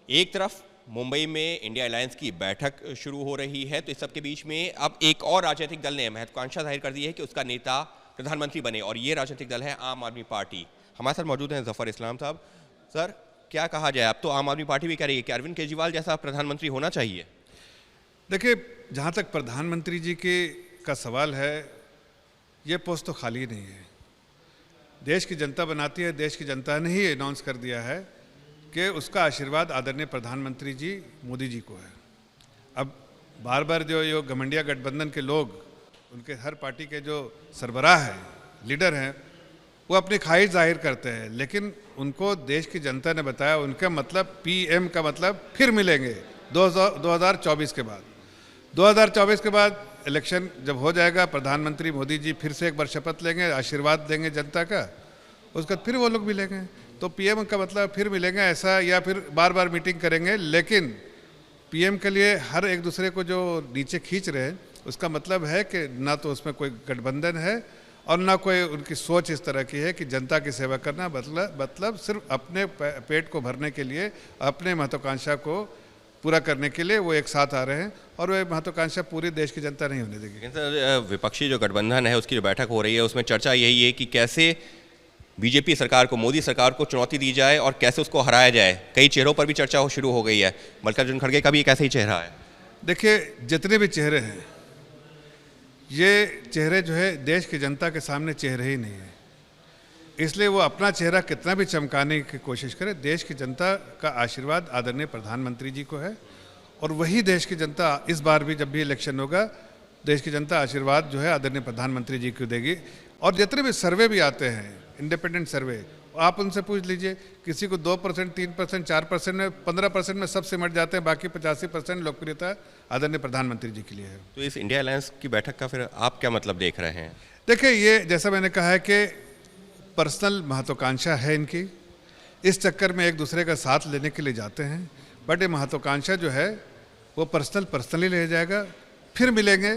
एक तरफ मुंबई में इंडिया अलायंस की बैठक शुरू हो रही है, तो इस सब के बीच में अब एक और राजनीतिक दल ने महत्वाकांक्षा जाहिर कर दी है कि उसका नेता प्रधानमंत्री बने, और ये राजनीतिक दल है आम आदमी पार्टी। हमारे साथ मौजूद हैं जफर इस्लाम साहब। सर, क्या कहा जाए? अब तो आम आदमी पार्टी भी कह रही है कि अरविंद केजरीवाल जैसा प्रधानमंत्री होना चाहिए। देखिए, जहाँ तक प्रधानमंत्री जी के का सवाल है, ये पोस्ट तो खाली नहीं है। देश की जनता बनाती है, देश की जनता ने ही अनाउंस कर दिया है कि उसका आशीर्वाद आदरणीय प्रधानमंत्री जी मोदी जी को है। अब बार बार जो घमंडिया गठबंधन के लोग, उनके हर पार्टी के जो सरबराह हैं, लीडर हैं, वो अपनी ख्वाहिश जाहिर करते हैं, लेकिन उनको देश की जनता ने बताया, उनका मतलब पीएम का मतलब फिर मिलेंगे 2024 के बाद। 2024 के बाद इलेक्शन जब हो जाएगा, प्रधानमंत्री मोदी जी फिर से एक बार शपथ लेंगे, आशीर्वाद देंगे जनता का, उसके बाद फिर वो लोग मिलेंगे। तो पीएम का मतलब फिर मिलेंगे ऐसा, या फिर बार बार मीटिंग करेंगे। लेकिन पीएम के लिए हर एक दूसरे को जो नीचे खींच रहे हैं, उसका मतलब है कि ना तो उसमें कोई गठबंधन है और ना कोई उनकी सोच इस तरह की है कि जनता की सेवा करना, मतलब सिर्फ अपने पेट को भरने के लिए, अपने महत्वाकांक्षा को पूरा करने के लिए वो एक साथ आ रहे हैं, और वो महत्वाकांक्षा पूरी देश की जनता नहीं होने देगी। लेकिन सर, विपक्षी जो गठबंधन है उसकी जो बैठक हो रही है, उसमें चर्चा यही है कि कैसे बीजेपी सरकार को, मोदी सरकार को चुनौती दी जाए और कैसे उसको हराया जाए। कई चेहरों पर भी चर्चा शुरू हो गई है। मल्लिकार्जुन खड़गे का भी एक ऐसा ही चेहरा है। देखिए, जितने भी चेहरे हैं, ये चेहरे जो है देश की जनता के सामने चेहरे ही नहीं है। इसलिए वो अपना चेहरा कितना भी चमकाने की कोशिश करे, देश की जनता का आशीर्वाद आदरणीय प्रधानमंत्री जी को है, और वही देश की जनता इस बार भी जब भी इलेक्शन होगा, देश की जनता आशीर्वाद जो है आदरणीय प्रधानमंत्री जी को देगी। और जितने भी सर्वे भी आते हैं, इंडिपेंडेंट सर्वे, आप उनसे पूछ लीजिए, किसी को 2%, 3%, 4% में, 15% में सब सिमट जाते हैं, बाकी 85% लोकप्रियता आदरणीय प्रधानमंत्री जी के लिए है। तो इस इंडिया अलायंस की बैठक का फिर आप क्या मतलब देख रहे हैं? देखिए, ये जैसा मैंने कहा है कि पर्सनल महत्वाकांक्षा है इनकी, इस चक्कर में एक दूसरे का साथ लेने के लिए जाते हैं, बट ये महत्वाकांक्षा जो है वो पर्सनली ले जाएगा, फिर मिलेंगे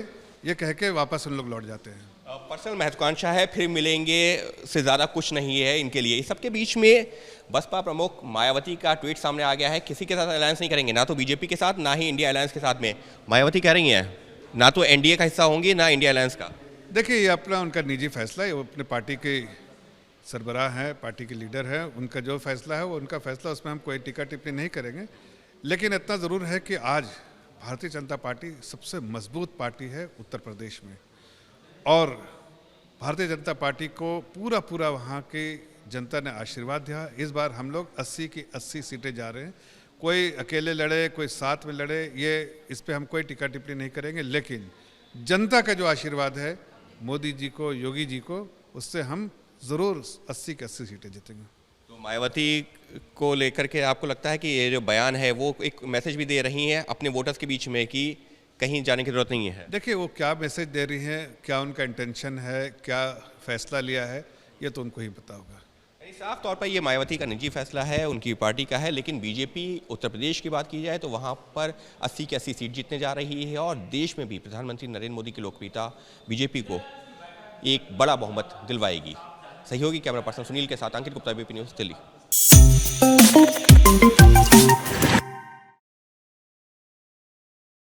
ये कह के वापस उन लोग लौट जाते हैं। पर्सनल महत्वाकांक्षा है, फिर मिलेंगे से ज़्यादा कुछ नहीं है इनके लिए। इस सबके बीच में बसपा प्रमुख मायावती का ट्वीट सामने आ गया है, किसी के साथ अलायंस नहीं करेंगे, ना तो बीजेपी के साथ, ना ही इंडिया अलायंस के साथ में। मायावती कह रही हैं ना तो एनडीए का हिस्सा होंगी, ना इंडिया अलायंस का। देखिए, ये अपना उनका निजी फैसला है, वो अपने पार्टी के सरबराह हैं, पार्टी के लीडर हैं, उनका जो फैसला है वो उनका फैसला, उसमें हम कोई टीका टिप्पणी नहीं करेंगे। लेकिन इतना ज़रूर है कि आज भारतीय जनता पार्टी सबसे मजबूत पार्टी है उत्तर प्रदेश में, और भारतीय जनता पार्टी को पूरा वहाँ की जनता ने आशीर्वाद दिया। इस बार हम लोग 80 की 80 सीटें जा रहे हैं। कोई अकेले लड़े, कोई साथ में लड़े, ये इस पर हम कोई टीका टिप्पणी नहीं करेंगे। लेकिन जनता का जो आशीर्वाद है मोदी जी को, योगी जी को, उससे हम ज़रूर 80 की 80 सीटें जीतेंगे। तो मायावती को लेकर के आपको लगता है कि ये जो बयान है वो एक मैसेज भी दे रही हैं अपने वोटर्स के बीच में कि कहीं जाने की जरूरत नहीं है? देखिए, वो क्या मैसेज दे रही हैं, क्या उनका इंटेंशन है, क्या फैसला लिया है, ये तो उनको ही पता होगा। साफ तौर पर ये मायावती का निजी फैसला है, उनकी पार्टी का है। लेकिन बीजेपी उत्तर प्रदेश की बात की जाए तो वहाँ पर 80 की 80 सीट जीतने जा रही है, और देश में भी प्रधानमंत्री नरेंद्र मोदी की लोकप्रियता बीजेपी को एक बड़ा बहुमत दिलवाएगी। सहयोगी कैमरा पर्सन सुनील के साथ अंकित गुप्ता, एबीपी न्यूज़, दिल्ली।